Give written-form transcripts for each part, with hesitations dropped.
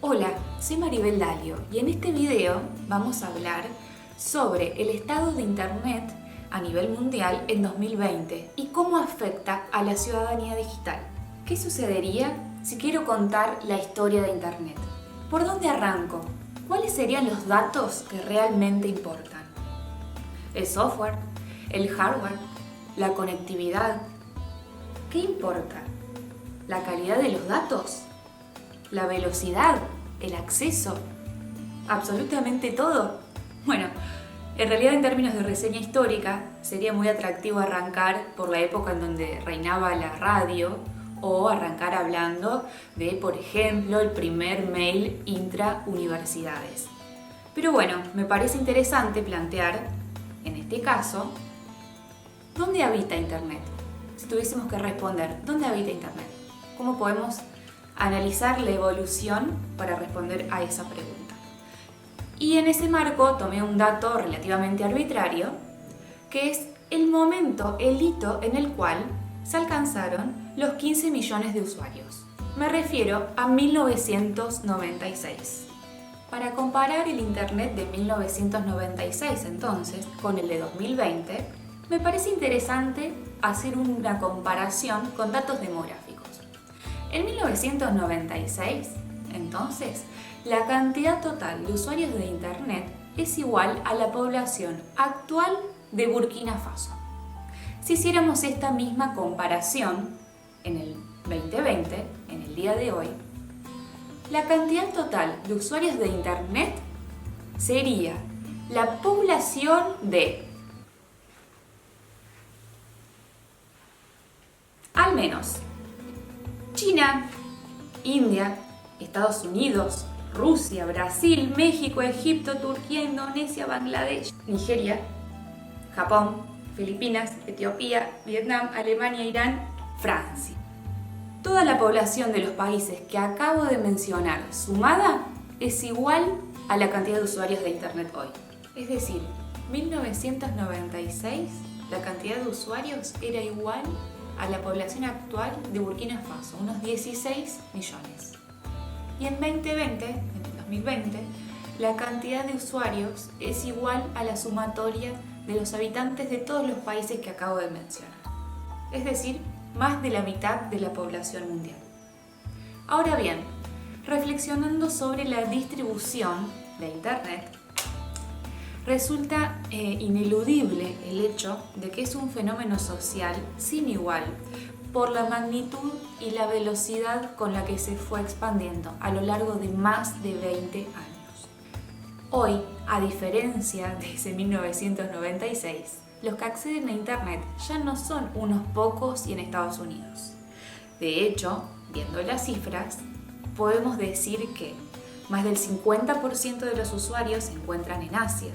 Hola, soy Maribel Dalio y en este video vamos a hablar sobre el estado de Internet a nivel mundial en 2020 y cómo afecta a la ciudadanía digital. ¿Qué sucedería si quiero contar la historia de Internet? ¿Por dónde arranco? ¿Cuáles serían los datos que realmente importan? ¿El software? ¿El hardware? ¿La conectividad? ¿Qué importa? ¿La calidad de los datos? ¿La velocidad? ¿El acceso? ¿Absolutamente todo? Bueno, en realidad en términos de reseña histórica sería muy atractivo arrancar por la época en donde reinaba la radio o arrancar hablando de, por ejemplo, el primer mail intrauniversidades. Pero bueno, me parece interesante plantear, en este caso, ¿dónde habita Internet? Si tuviésemos que responder, ¿dónde habita Internet? ¿Cómo podemos analizar la evolución para responder a esa pregunta? Y en ese marco tomé un dato relativamente arbitrario, que es el momento, el hito en el cual se alcanzaron los 15 millones de usuarios. Me refiero a 1996. Para comparar el Internet de 1996 entonces con el de 2020, me parece interesante hacer una comparación con datos demográficos. En 1996, entonces, la cantidad total de usuarios de Internet es igual a la población actual de Burkina Faso. Si hiciéramos esta misma comparación en el 2020, en el día de hoy, la cantidad total de usuarios de Internet sería la población de al menos China, India, Estados Unidos, Rusia, Brasil, México, Egipto, Turquía, Indonesia, Bangladesh, Nigeria, Japón, Filipinas, Etiopía, Vietnam, Alemania, Irán, Francia. Toda la población de los países que acabo de mencionar sumada es igual a la cantidad de usuarios de Internet hoy. Es decir, 1996 la cantidad de usuarios era igual a la población actual de Burkina Faso, unos 16 millones. Y en 2020, la cantidad de usuarios es igual a la sumatoria de los habitantes de todos los países que acabo de mencionar. Es decir, más de la mitad de la población mundial. Ahora bien, reflexionando sobre la distribución de Internet, resulta ineludible el hecho de que es un fenómeno social sin igual por la magnitud y la velocidad con la que se fue expandiendo a lo largo de más de 20 años. Hoy, a diferencia de ese 1996, los que acceden a Internet ya no son unos pocos y en Estados Unidos. De hecho, viendo las cifras, podemos decir que más del 50% de los usuarios se encuentran en Asia,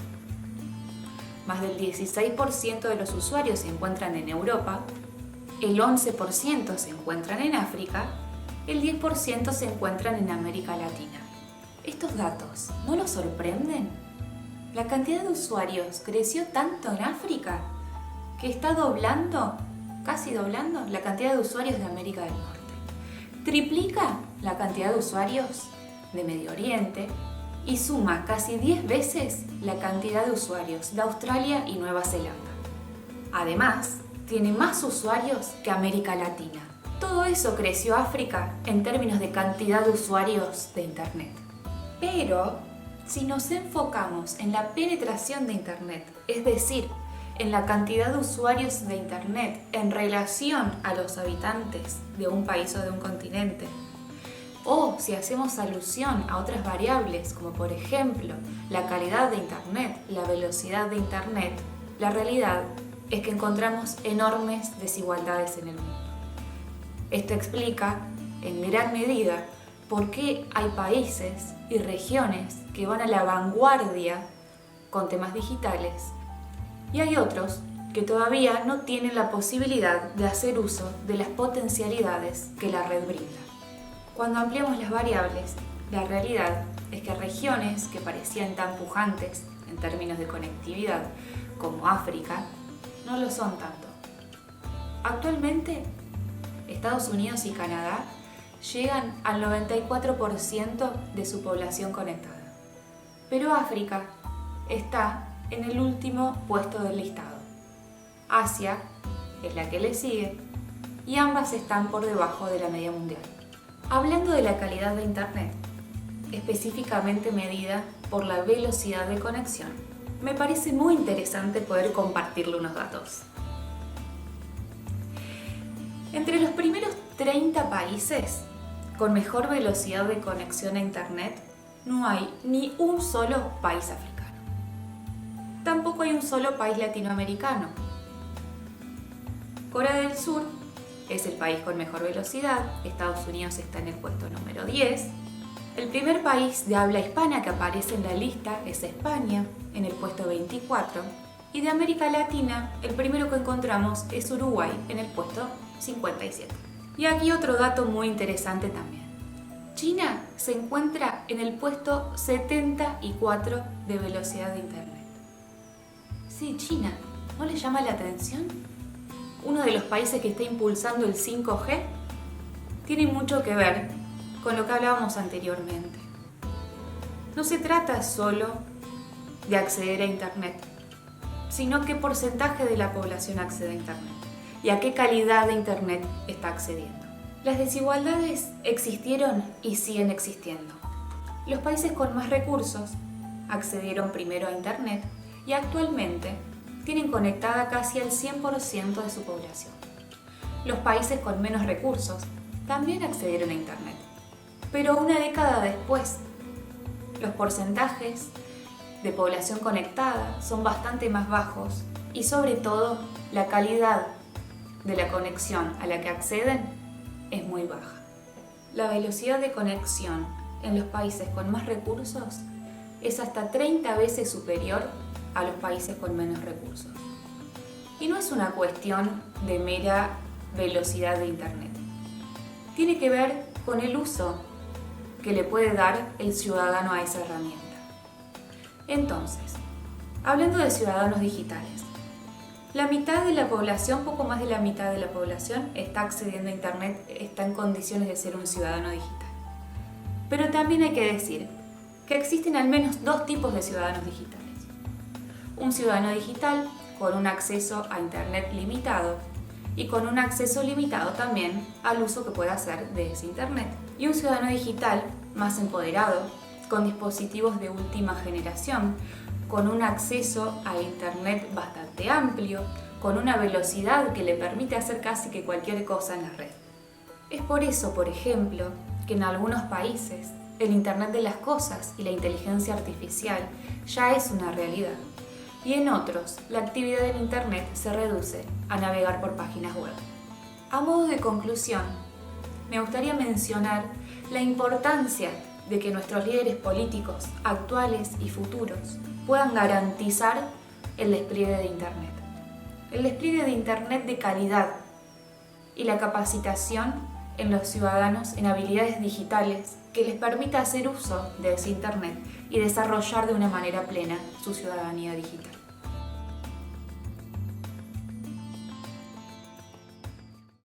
más del 16% de los usuarios se encuentran en Europa, el 11% se encuentran en África, el 10% se encuentran en América Latina. ¿Estos datos no los sorprenden? La cantidad de usuarios creció tanto en África que está doblando, casi doblando, la cantidad de usuarios de América del Norte. Triplica la cantidad de usuarios de Medio Oriente y suma casi 10 veces la cantidad de usuarios de Australia y Nueva Zelanda. Además, tiene más usuarios que América Latina. Todo eso creció África en términos de cantidad de usuarios de Internet. Pero, si nos enfocamos en la penetración de Internet, es decir, en la cantidad de usuarios de Internet en relación a los habitantes de un país o de un continente, o si hacemos alusión a otras variables, como por ejemplo la calidad de Internet, la velocidad de Internet, la realidad es que encontramos enormes desigualdades en el mundo. Esto explica, en gran medida, por qué hay países y regiones que van a la vanguardia con temas digitales y hay otros que todavía no tienen la posibilidad de hacer uso de las potencialidades que la red brinda. Cuando ampliamos las variables, la realidad es que regiones que parecían tan pujantes en términos de conectividad como África, no lo son tanto. Actualmente, Estados Unidos y Canadá llegan al 94% de su población conectada. Pero África está en el último puesto del listado. Asia es la que le sigue y ambas están por debajo de la media mundial. Hablando de la calidad de Internet, específicamente medida por la velocidad de conexión, me parece muy interesante poder compartirle unos datos. Entre los primeros 30 países con mejor velocidad de conexión a Internet, no hay ni un solo país africano. Tampoco hay un solo país latinoamericano. Corea del Sur es el país con mejor velocidad, Estados Unidos está en el puesto número 10. El primer país de habla hispana que aparece en la lista es España, en el puesto 24. Y de América Latina, el primero que encontramos es Uruguay, en el puesto 57. Y aquí otro dato muy interesante también. China se encuentra en el puesto 74 de velocidad de Internet. Sí, China, ¿no le llama la atención? Uno de los países que está impulsando el 5G tiene mucho que ver con lo que hablábamos anteriormente. No se trata solo de acceder a Internet, sino qué porcentaje de la población accede a Internet y a qué calidad de Internet está accediendo. Las desigualdades existieron y siguen existiendo. Los países con más recursos accedieron primero a Internet y actualmente tienen conectada casi al 100% de su población. Los países con menos recursos también accedieron a Internet, pero una década después, los porcentajes de población conectada son bastante más bajos y sobre todo la calidad de la conexión a la que acceden es muy baja. La velocidad de conexión en los países con más recursos es hasta 30 veces superior a los países con menos recursos. Y no es una cuestión de mera velocidad de Internet. Tiene que ver con el uso que le puede dar el ciudadano a esa herramienta. Entonces, hablando de ciudadanos digitales, la mitad de la población, poco más de la mitad de la población, está accediendo a Internet, está en condiciones de ser un ciudadano digital. Pero también hay que decir que existen al menos dos tipos de ciudadanos digitales. Un ciudadano digital con un acceso a Internet limitado y con un acceso limitado también al uso que pueda hacer de ese Internet. Y un ciudadano digital más empoderado, con dispositivos de última generación, con un acceso a Internet bastante amplio, con una velocidad que le permite hacer casi que cualquier cosa en la red. Es por eso, por ejemplo, que en algunos países el Internet de las cosas y la inteligencia artificial ya es una realidad, y en otros la actividad en Internet se reduce a navegar por páginas web. A modo de conclusión, me gustaría mencionar la importancia de que nuestros líderes políticos, actuales y futuros, puedan garantizar el despliegue de Internet. El despliegue de Internet de calidad y la capacitación en los ciudadanos en habilidades digitales que les permita hacer uso de ese Internet y desarrollar de una manera plena su ciudadanía digital.